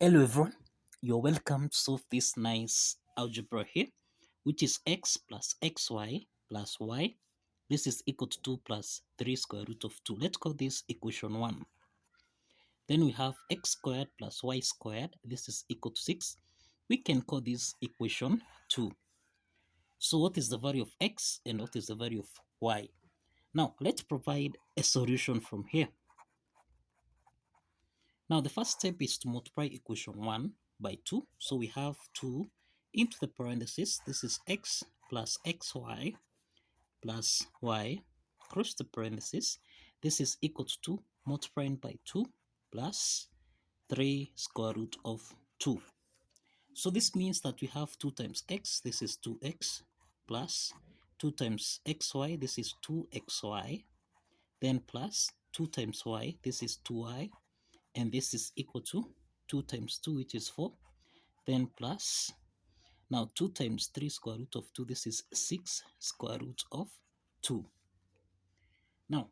Hello everyone, you're welcome to solve this nice algebra here, which is x plus xy plus y. This is equal to 2 plus 3 square root of 2. Let's call this equation 1. Then we have x squared plus y squared. This is equal to 6. We can call this equation 2. So what is the value of x and what is the value of y? Now let's provide a solution from here. Now the first step is to multiply equation 1 by 2. So we have 2 into the parenthesis. This is x plus xy plus y cross the parenthesis. This is equal to 2 multiplying by 2 plus 3 square root of 2. So this means that we have 2 times x. This is 2x plus 2 times xy. This is 2xy. Then plus 2 times y. This is 2y. And this is equal to 2 times 2, which is 4. Then plus, now 2 times 3 square root of 2, this is 6 square root of 2. Now,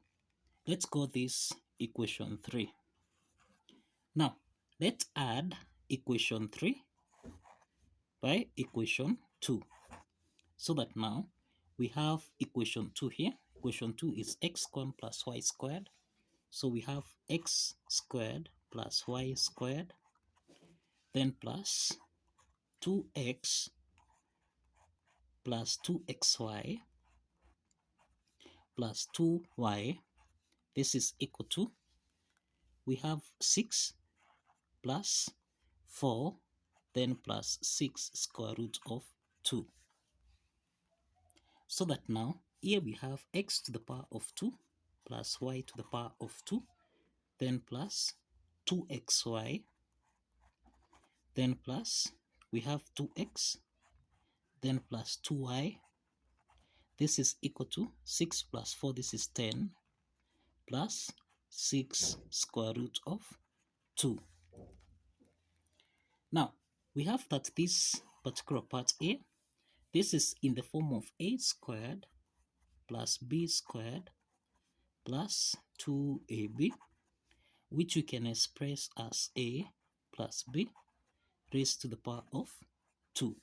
let's call this equation 3. Now, let's add equation 3 by equation 2. So that now, we have equation 2 here. Equation 2 is x squared plus y squared. So we have x squared plus y squared. Then plus 2x plus 2xy plus 2y. This is equal to, we have 6 plus 4, then plus 6 square root of 2. So that now, here we have x to the power of 2 plus y to the power of 2, then plus 2xy, then plus, we have 2x, then plus 2y. This is equal to 6 plus 4, this is 10, plus 6 square root of 2. Now, we have that this particular part here, this is in the form of a squared plus b squared plus 2ab, which we can express as a plus b raised to the power of 2.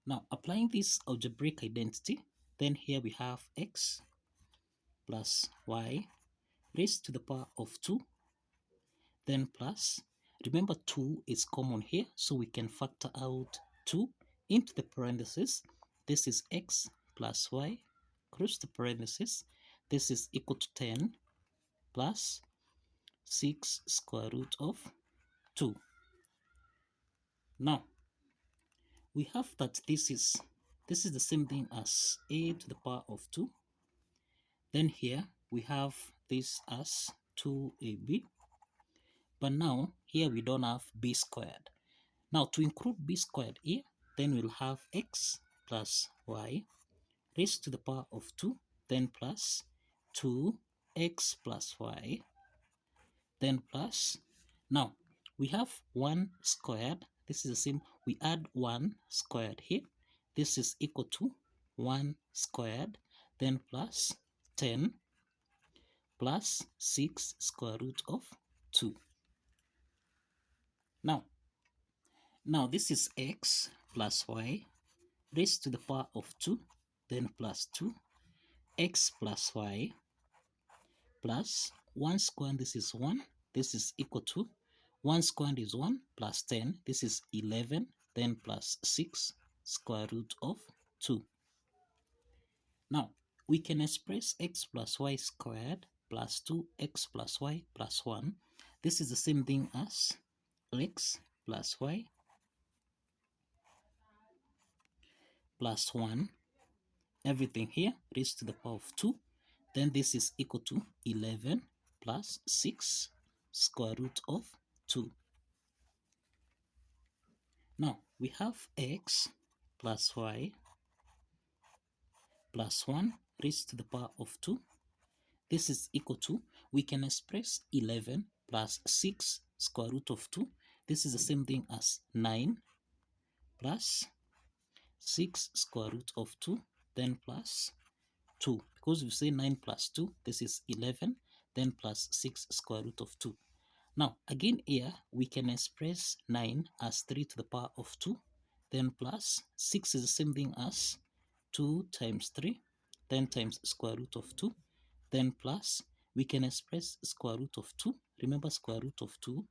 Now, applying this algebraic identity, then here we have x plus y raised to the power of 2, then plus, remember 2 is common here, so we can factor out 2 into the parenthesis. This is x plus y, close the parenthesis. This is equal to 10 plus 6 square root of 2. Now, we have that this is the same thing as a to the power of 2. Then here we have this as 2ab. But now, here we don't have b squared. Now, to include b squared here, then we'll have x plus y raised to the power of 2, then plus 2x plus y, then plus, now, we have 1 squared. This is the same. We add 1 squared here. This is equal to 1 squared, then plus 10 plus 6 square root of 2. Now this is x plus y raised to the power of 2, then plus 2, x plus y plus 1 squared, this is 1, this is equal to 1 squared is 1 plus 10, this is 11, then plus 6 square root of 2. Now, we can express x plus y squared plus 2x plus y plus 1. This is the same thing as x plus y plus 1, everything here raised to the power of 2. Then this is equal to 11 plus 6 square root of 2. Now, we have x plus y plus 1 raised to the power of 2. This is equal to, we can express 11 plus 6 square root of 2. This is the same thing as 9 plus 6 square root of 2, then plus 2. Because we say 9 plus 2, this is 11, then plus 6 square root of 2. Now, again here, we can express 9 as 3 to the power of 2, then plus 6 is the same thing as 2 times 3, then times square root of 2, then plus, we can express square root of 2. Remember, square root of 2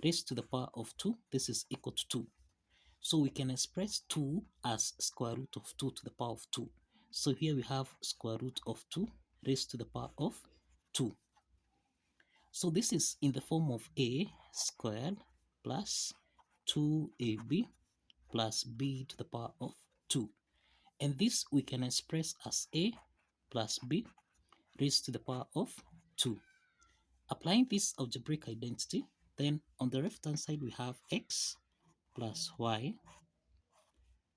raised to the power of 2, this is equal to 2. So we can express 2 as square root of 2 to the power of 2. So here we have square root of 2 raised to the power of 2. So this is in the form of a squared plus 2ab plus b to the power of 2. And this we can express as a plus b raised to the power of 2. Applying this algebraic identity, then on the left hand side we have x plus y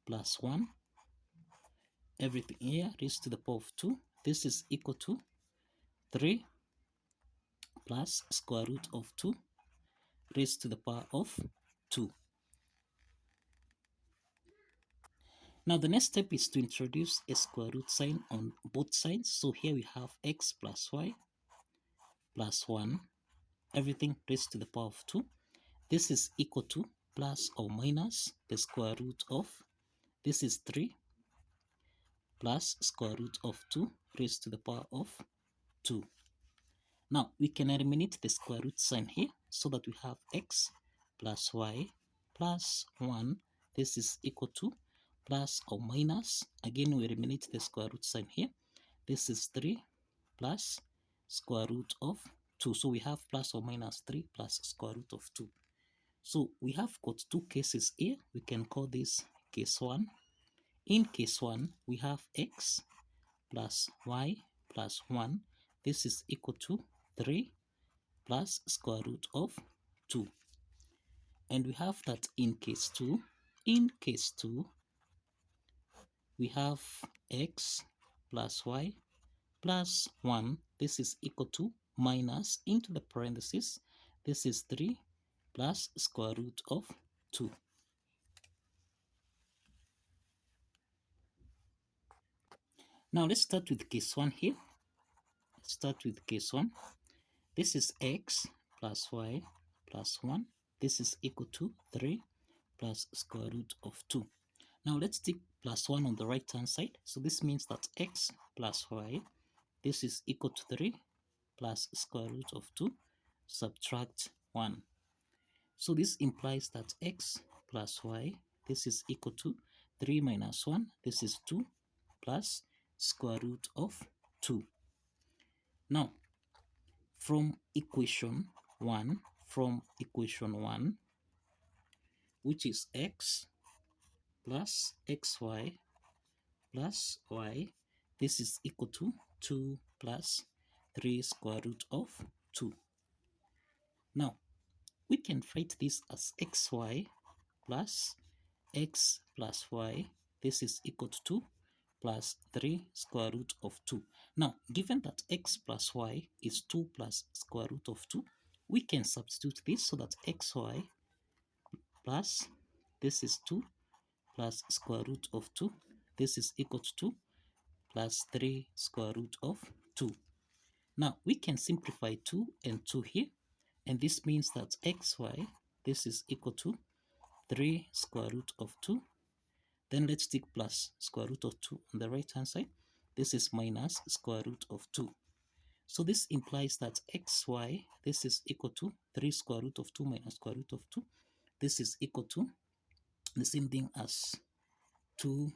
plus 1, everything here raised to the power of 2. This is equal to 3 plus square root of 2 raised to the power of 2. Now the next step is to introduce a square root sign on both sides. So here we have x plus y plus 1, everything raised to the power of 2. This is equal to plus or minus the square root of, this is 3 plus square root of 2 raised to the power of 2. Now we can eliminate the square root sign here so that we have x plus y plus 1. This is equal to plus or minus. Again, we eliminate the square root sign here. This is 3 plus square root of 2. So we have plus or minus 3 plus square root of 2. So we have got two cases here. We can call this case 1. In case 1, we have x plus y plus 1. This is equal to 3 plus square root of 2. And we have that in case 2. In case 2, we have x plus y plus 1. This is equal to minus into the parentheses. This is 3 plus square root of 2. Now let's start with case 1 here. Let's start with case 1. This is x plus y plus 1. This is equal to 3 plus square root of 2. Now let's take plus 1 on the right hand side. So this means that x plus y, this is equal to 3 plus square root of 2, subtract 1. So this implies that x plus y, this is equal to 3 minus 1, this is 2 plus square root of 2. Now, from equation 1, which is x plus xy plus y, this is equal to 2 plus 3 square root of 2. Now, we can write this as xy plus x plus y. This is equal to 2 plus 3 square root of 2. Now, given that x plus y is 2 plus square root of 2, we can substitute this so that xy plus, this is 2 plus square root of 2. This is equal to 2 plus 3 square root of 2. Now, we can simplify 2 and 2 here. And this means that xy, this is equal to 3 square root of 2. Then let's take plus square root of 2 on the right hand side. This is minus square root of 2. So this implies that xy, this is equal to 3 square root of 2 minus square root of 2. This is equal to the same thing as 2.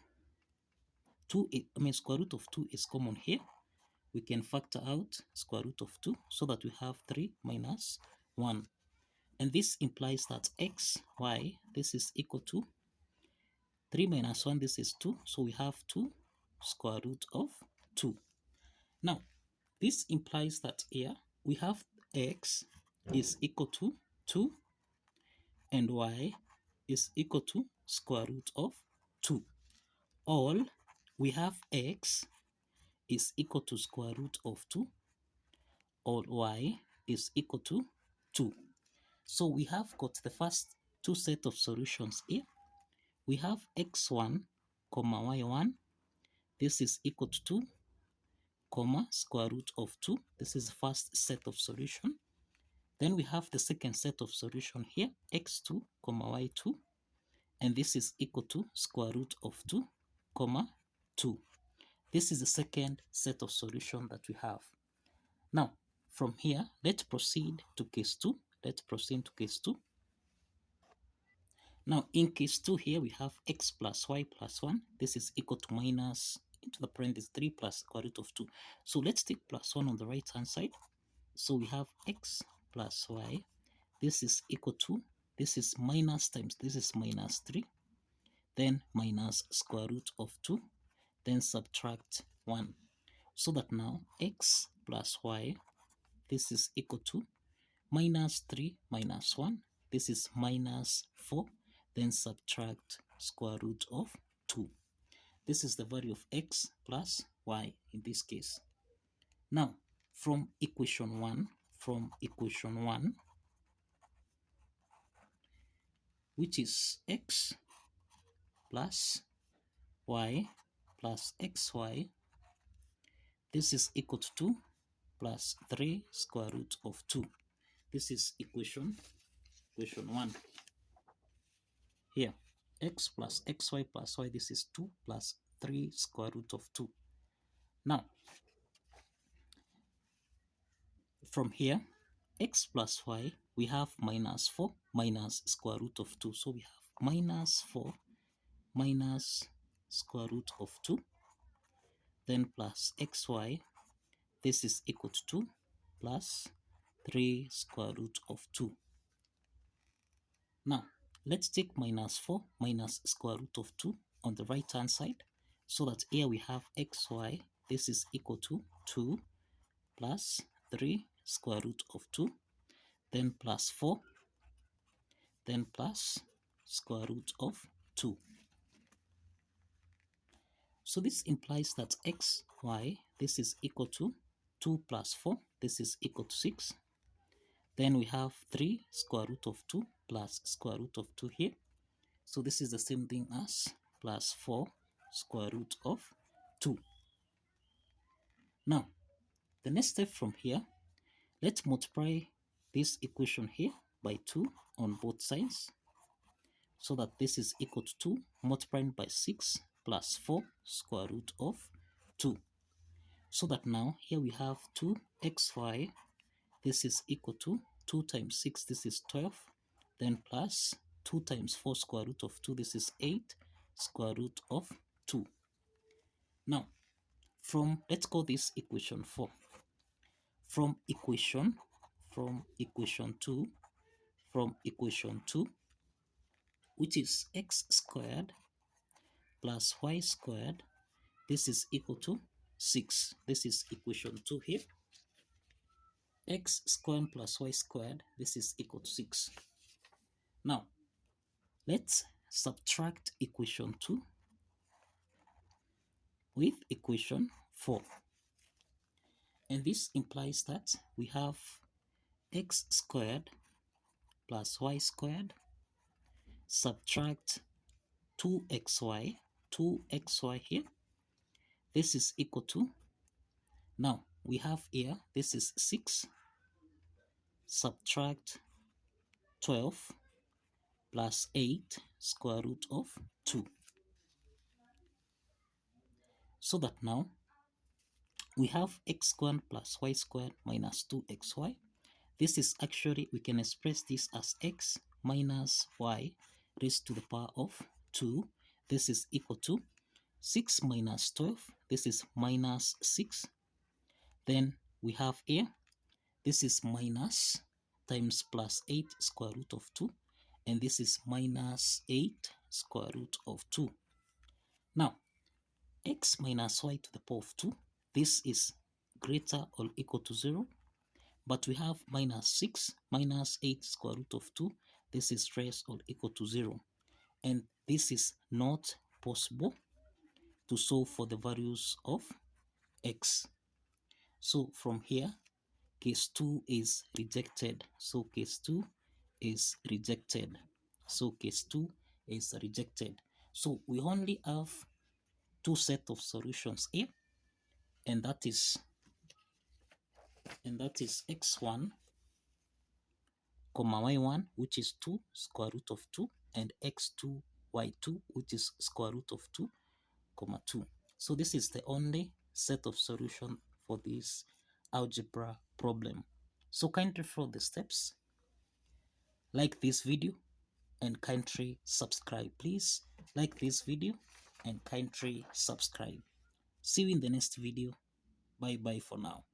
Square root of 2 is common here. We can factor out square root of 2 so that we have 3 minus 1. And this implies that xy, this is equal to 3 minus 1, this is 2. So we have 2 square root of 2. Now, this implies that here we have x is equal to 2 and y is equal to square root of 2. Or we have x is equal to square root of 2 or y is equal to 2. So we have got the first two set of solutions here. We have x1, comma y1. This is equal to 2, comma square root of 2. This is the first set of solution. Then we have the second set of solution here, x2 comma y2, and this is equal to square root of 2 comma 2. This is the second set of solution that we have. Now, from here, let's proceed to case 2. Let's proceed to case 2. Now, in case 2 here, we have x plus y plus 1. This is equal to minus, into the parentheses, 3 plus square root of 2. So let's take plus 1 on the right-hand side. So we have x plus y. This is equal to, this is minus times, this is minus 3. Then minus square root of 2. Then subtract 1. So that now x plus y, this is equal to minus 3 minus 1. This is minus 4. Then subtract square root of 2. This is the value of x plus y in this case. Now, from equation 1, which is x plus y plus xy, this is equal to 2 plus 3 square root of 2. This is equation 1. Here, x plus xy plus y, this is 2 plus 3 square root of 2. Now, from here, x plus y, we have minus 4 minus square root of 2. So we have minus 4 minus square root of 2. Then plus xy, this is equal to 2 plus 3 square root of 2. Now, let's take minus 4 minus square root of 2 on the right hand side, so that here we have xy, this is equal to 2 plus 3 square root of 2, then plus 4, then plus square root of 2. So this implies that xy, this is equal to 2 plus 4, this is equal to 6. Then we have 3 square root of 2 plus square root of 2 here. So this is the same thing as plus 4 square root of 2. Now, the next step from here, let's multiply this equation here by 2 on both sides, so that this is equal to 2 multiplied by 6 plus 4 square root of 2. So that now here we have 2xy, this is equal to 2 times 6, this is 12, then plus 2 times 4 square root of 2, this is 8 square root of 2. Now, let's call this equation 4. From equation 2, which is x squared plus y squared, this is equal to 6. This is equation 2 here. X squared plus y squared, this is equal to 6. Now, let's subtract equation 2 with equation 4. And this implies that we have x squared plus y squared, subtract 2xy here. This is equal to, now we have here, this is 6, subtract 12 plus 8 square root of 2. So that now we have x squared plus y squared minus 2xy. This is actually, we can express this as x minus y raised to the power of 2. This is equal to 6 minus 12. This is minus 6. Then we have here, this is minus times plus 8 square root of 2. And this is minus 8 square root of 2. Now, x minus y to the power of 2, this is greater or equal to 0. But we have minus 6 minus 8 square root of 2. This is less or equal to 0. And this is not possible to solve for the values of x. So from here, case 2 is rejected. So case 2 is rejected. So case 2 is rejected. So we only have 2 sets of solutions here, and that is x1 comma y1, which is 2 square root of 2, and x2 y2, which is square root of 2 comma 2. So this is the only set of solution for this algebra problem. So kindly follow the steps, like this video, and kindly subscribe. Please like this video and kindly subscribe. See you in the next video. Bye bye for now.